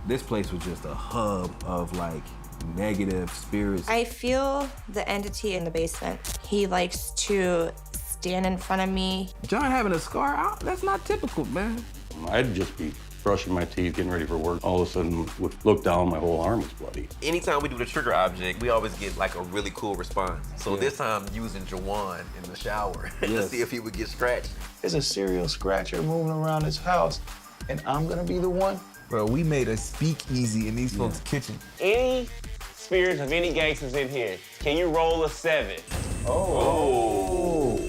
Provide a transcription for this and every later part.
This place was just a hub of like negative spirits. I feel the entity in the basement. He likes to stand in front of me. John having a scar, that's not typical, man. I'd just be brushing my teeth, getting ready for work. All of a sudden, would look down, my whole arm was bloody. Anytime we do the trigger object, we always get like a really cool response. So this time, using Juwan in the shower to see if he would get scratched. There's a serial scratcher moving around this house, and I'm gonna be the one? Bro, we made a speakeasy in these folks' kitchen. Any spirits of any gangsters in here, can you roll a 7? Oh.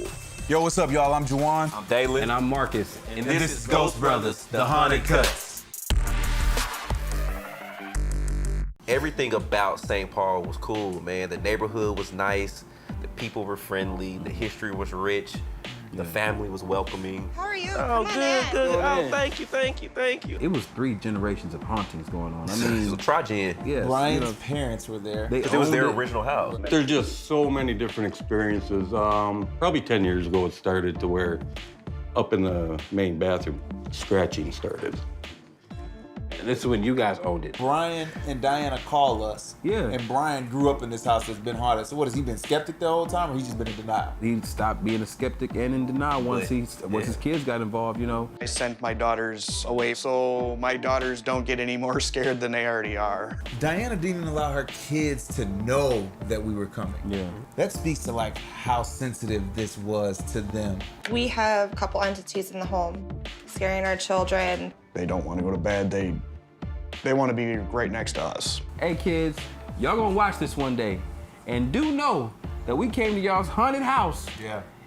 Yo, what's up, y'all? I'm Juwan. I'm Dalen. And I'm Marcus. And this is Ghost Brothers, the Haunted Cuts. Everything about St. Paul was cool, man. The neighborhood was nice. The people were friendly. The history was rich. The family was welcoming. How are you? Oh, good. Oh, thank you. It was 3 generations of hauntings going on. I mean, It was a trigen. yes, Brian's parents were there. they Because it was their owned original house. There's just so many different experiences. Probably 10 years ago, it started to where up in the main bathroom, scratching started. And this is when you guys owned it. Brian and Diana call us. Yeah. And Brian grew up in this house that's been haunted. So what, has he been skeptic the whole time, or he's just been in denial? He stopped being a skeptic and in denial once his kids got involved, you know. I sent my daughters away so my daughters don't get any more scared than they already are. Diana didn't even allow her kids to know that we were coming. Yeah. That speaks to like how sensitive this was to them. We have a couple entities in the home scaring our children. They don't want to go to bed. They want to be right next to us. Hey kids, y'all gonna watch this one day. And do know that we came to y'all's haunted house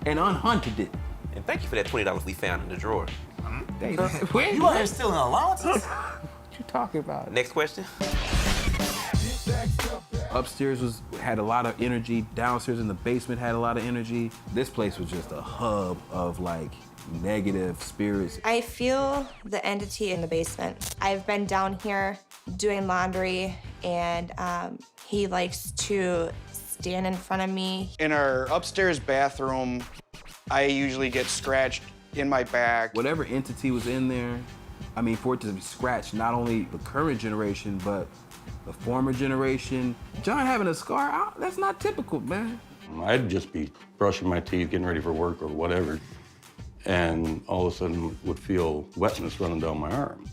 and unhunted it. And thank you for that $20 we found in the drawer. Where You out here stealing allowances? What you talking about? Next question. Upstairs had a lot of energy. Downstairs in the basement had a lot of energy. This place was just a hub of like negative spirits. I feel the entity in the basement. I've been down here doing laundry, and he likes to stand in front of me. In our upstairs bathroom, I usually get scratched in my back. Whatever entity was in there, I mean, for it to be scratched, not only the current generation, but the former generation. John having a scar, that's not typical, man. I'd just be brushing my teeth, getting ready for work or whatever, and all of a sudden would feel wetness running down my arm.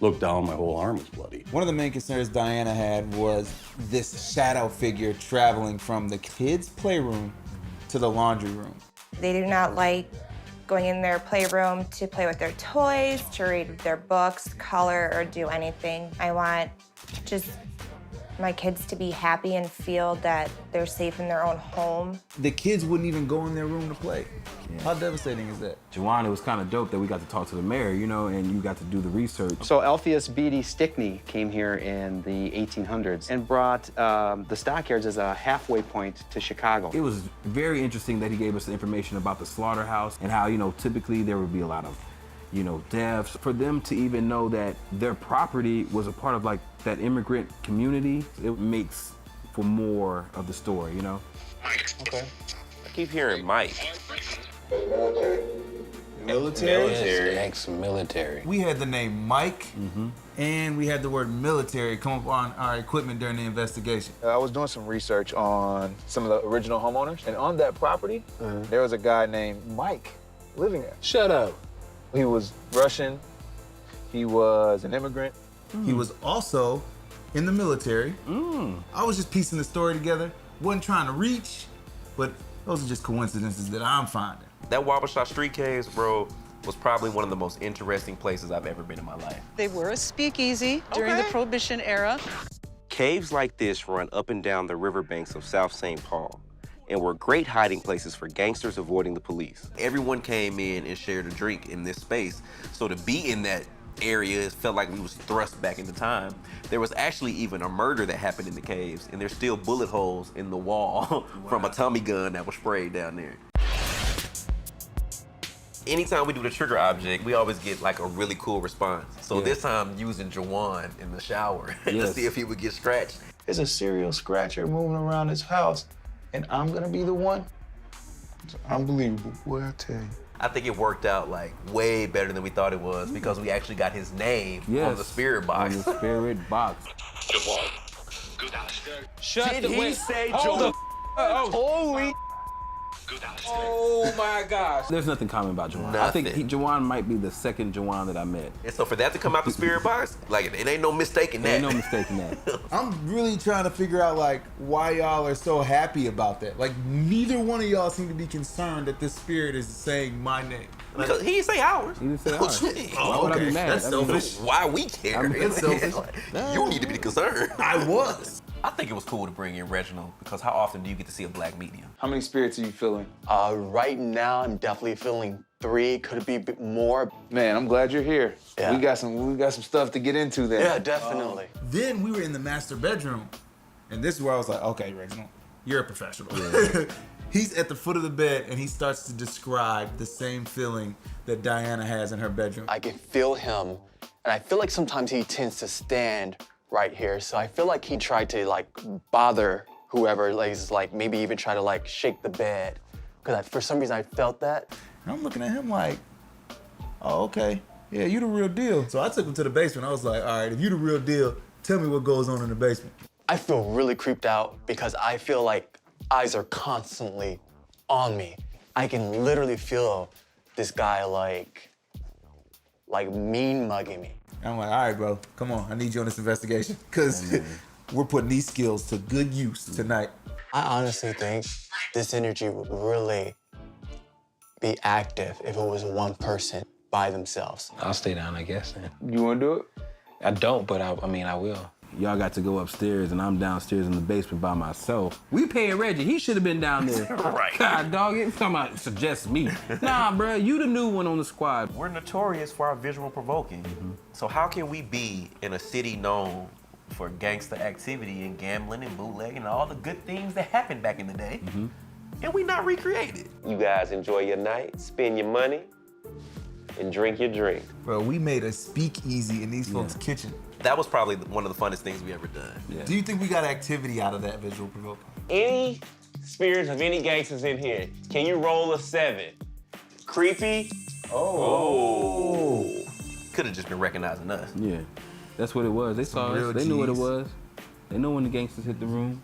Look down, my whole arm was bloody. One of the main concerns Diana had was this shadow figure traveling from the kids' playroom to the laundry room. They do not like going in their playroom to play with their toys, to read their books, color, or do anything. I want just my kids to be happy and feel that they're safe in their own home. The kids wouldn't even go in their room to play. Yeah. How devastating is that? Juwan, it was kind of dope that we got to talk to the mayor, you know, and you got to do the research. So Alpheus Beatty Stickney came here in the 1800s and brought the stockyards as a halfway point to Chicago. It was very interesting that he gave us the information about the slaughterhouse and how, you know, typically there would be a lot of, you know, deaths. For them to even know that their property was a part of like that immigrant community, it makes for more of the story, you know? Okay. I keep hearing Mike. Military? Ex-military. We had the name Mike, and we had the word military come up on our equipment during the investigation. I was doing some research on some of the original homeowners, and on that property, there was a guy named Mike living there. Shut up. He was Russian. He was an immigrant. He was also in the military. I was just piecing the story together. Wasn't trying to reach, but those are just coincidences that I'm finding. That Wabasha Street Caves, bro, was probably one of the most interesting places I've ever been in my life. They were a speakeasy during the Prohibition era. Caves like this run up and down the riverbanks of South St. Paul and were great hiding places for gangsters avoiding the police. Everyone came in and shared a drink in this space, so to be in that area, it felt like we was thrust back into time. There was actually even a murder that happened in the caves, and there's still bullet holes in the wall from a Tommy gun that was sprayed down there. Anytime we do the trigger object, we always get like a really cool response. So this time, using Juwan in the shower to see if he would get scratched. There's a serial scratcher moving around this house, and I'm gonna be the one? It's unbelievable, boy, I tell you. I think it worked out like way better than we thought it was because we actually got his name on the spirit box. On the spirit box. Shut Did he say Hold Juwan? Holy. Oh my gosh. There's nothing common about Juwan. I Nothing. think Juwan might be the second Juwan that I met. And so for that to come out the spirit box, like it ain't no mistaking that. Ain't no mistaking that. I'm really trying to figure out like why y'all are so happy about that. Like neither one of y'all seem to be concerned that this spirit is saying my name. Because he didn't say ours. He didn't say ours. Oh, Why would I okay. be mad? That's I mean, selfish. Why we care? That's selfish. You need to be concerned. I was. I think it was cool to bring in Reginald because how often do you get to see a black medium? How many spirits are you feeling? Right now, I'm definitely feeling 3. Could it be a bit more? Man, I'm glad you're here. Yeah. We got some stuff to get into then. Yeah, definitely. Then we were in the master bedroom, and this is where I was like, okay, Reginald, you're a professional. He's at the foot of the bed, and he starts to describe the same feeling that Diana has in her bedroom. I can feel him, and I feel like sometimes he tends to stand right here. So I feel like he tried to like bother whoever, like maybe even try to like shake the bed. Because for some reason I felt that. And I'm looking at him like, oh, okay. Yeah, you the real deal. So I took him to the basement. I was like, all right, if you the real deal, tell me what goes on in the basement. I feel really creeped out because I feel like eyes are constantly on me. I can literally feel this guy like mean mugging me. And I'm like, all right, bro, come on. I need you on this investigation because we're putting these skills to good use tonight. I honestly think this energy would really be active if it was one person by themselves. I'll stay down, I guess. Then. You want to do it? I don't, but I mean, I will. Y'all got to go upstairs, and I'm downstairs in the basement by myself. We paying Reggie. He should have been down there. Right. God, dog, you talking about suggest me. Nah, bro, you the new one on the squad. We're notorious for our visual provoking. So how can we be in a city known for gangster activity and gambling and bootlegging and all the good things that happened back in the day, and we not recreate it? You guys enjoy your night, spend your money, and drink your drink. Bro, we made a speakeasy in these folks' kitchen. That was probably one of the funnest things we ever done. Yeah. Do you think we got activity out of that visual provoking? Any spirits of any gangsters in here, can you roll a 7? Creepy? Oh. Could have just been recognizing us. Yeah, that's what it was. They saw real us. They knew what it Gs. was. They know when the gangsters hit the room.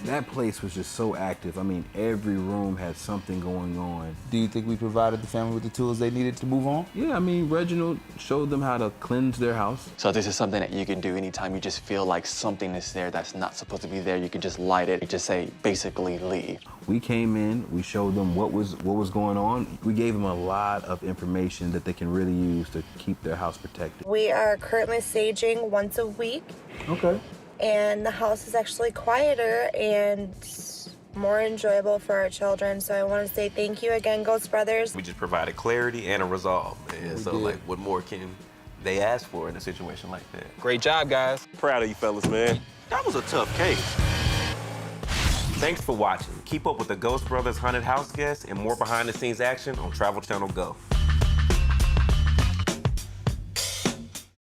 That place was just so active. I mean, every room had something going on. Do you think we provided the family with the tools they needed to move on? Yeah, I mean, Reginald showed them how to cleanse their house. So this is something that you can do anytime you just feel like something is there that's not supposed to be there. You can just light it and just say, basically, leave. We came in, we showed them what was going on. We gave them a lot of information that they can really use to keep their house protected. We are currently saging once a week, Okay. and the house is actually quieter and more enjoyable for our children. So I want to say thank you again, Ghost Brothers. We just provided clarity and a resolve. And so, did. like, what more can they ask for in a situation like that? Great job, guys. Proud of you fellas, man. That was a tough case. Thanks for watching. Keep up with the Ghost Brothers Haunted House Guests and more behind-the-scenes action on Travel Channel Go.